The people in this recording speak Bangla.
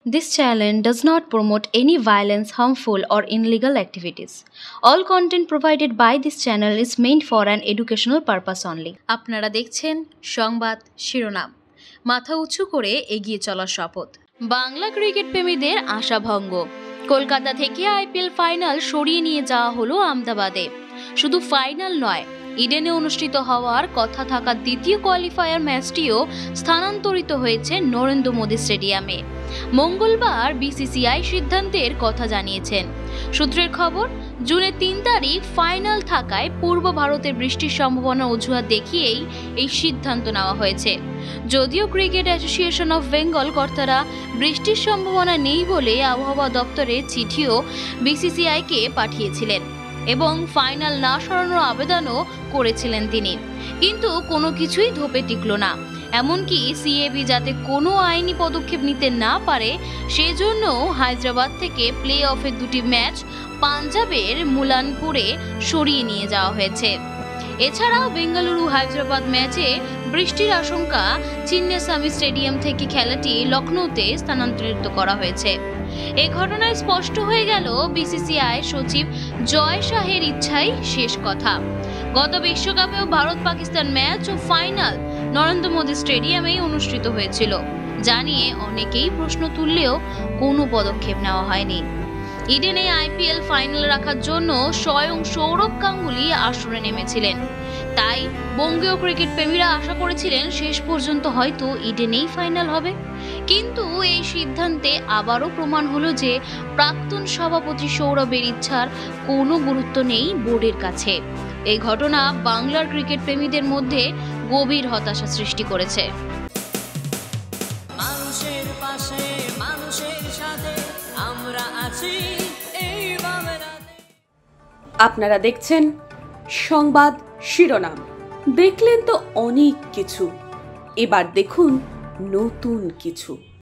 This channel does not promote any violence, harmful, or illegal activities. All content provided by this channel is meant for an educational purpose only. আপনারা দেখছেন সংবাদ শিরোনাম। মাথা উঁচু করে এগিয়ে চলার শপথ। বাংলা ক্রিকেট প্রেমীদের আশাভঙ্গ। কলকাতা থেকে আইপিএল ফাইনাল সরিয়ে নিয়ে যাওয়া হলো আহমেদাবাদে। শুধু ফাইনাল নয়, ইডেনে অনুষ্ঠিত হওয়ার কথা থাকা দ্বিতীয় কোয়ালিফায়ার ম্যাচটিও স্থানান্তরিত হয়েছে নরেন্দ্র মোদী স্টেডিয়ামে। মঙ্গলবার বিসিসিআই সিদ্ধান্তের কথা জানিয়েছেন। সূত্রের খবর, জুনের ৩ তারিখ ফাইনাল থাকায় পূর্ব ভারতে বৃষ্টির সম্ভাবনা অজুহাত দেখিয়েই এই সিদ্ধান্ত নেওয়া হয়েছে। যদিও ক্রিকেট অ্যাসোসিয়েশন অফ বেঙ্গল কর্তারা বৃষ্টির সম্ভাবনা নেই বলে আবহাওয়া দপ্তরে চিঠিও বিসিসিআইকে পাঠিয়েছিলেন এবং ফাইনাল না সরানোর আবেদনও করেছিলেন তিনি, কিন্তু কোনো কিছুই ধোপে টিকল না। এমনকি সিএবি যাতে কোনো আইনি পদক্ষেপ নিতে না পারে সেজন্য হায়দ্রাবাদ থেকে প্লে অফের দুটি ম্যাচ পাঞ্জাবের মুলানপুরে সরিয়ে নিয়ে যাওয়া হয়েছে। এছাড়াও বেঙ্গালুরু হায়দ্রাবাদ ম্যাচে বৃষ্টির আশঙ্কা চিন্নাস্বামী স্টেডিয়াম থেকে খেলাটি লখনৌতে স্থানান্তরিত করা হয়েছে। এই ঘটনায় স্পষ্ট হয়ে গেল বিসিসিআই সচিব জয় শাহের ইচ্ছাই শেষ কথা। গত বিশ্বকাপেও ভারত পাকিস্তান ম্যাচ ও ফাইনাল নরেন্দ্র মোদী স্টেডিয়ামেই অনুষ্ঠিত হয়েছিল, যা নিয়ে অনেকেই প্রশ্ন তুললেও কোনো পদক্ষেপ নেওয়া হয়নি। ইডেনে আইপিএল ফাইনাল রাখার জন্য স্বয়ং সৌরভ গাঙ্গুলি আসরে নেমেছিলেন, তাই বঙ্গীয় ক্রিকেট প্রেমীরা আশা করেছিলেন শেষ পর্যন্ত হয়তো ইডেনেই ফাইনাল হবে। কিন্তু এই সিদ্ধান্তে আবারও প্রমাণ হলো যে প্রাক্তন সভাপতি সৌরভের ইচ্ছার কোনো গুরুত্ব নেই বোর্ডের কাছে। এই ঘটনা বাংলার ক্রিকেট প্রেমীদের মধ্যে গভীর হতাশা সৃষ্টি করেছে। মানুষের পাশে, মানুষের সাথে আমরা আছি এই বাংলাতে। আপনারা দেখছেন সংবাদ শিরোনাম। দেখলেন তো অনেক কিছু, এবার দেখুন নতুন কিছু।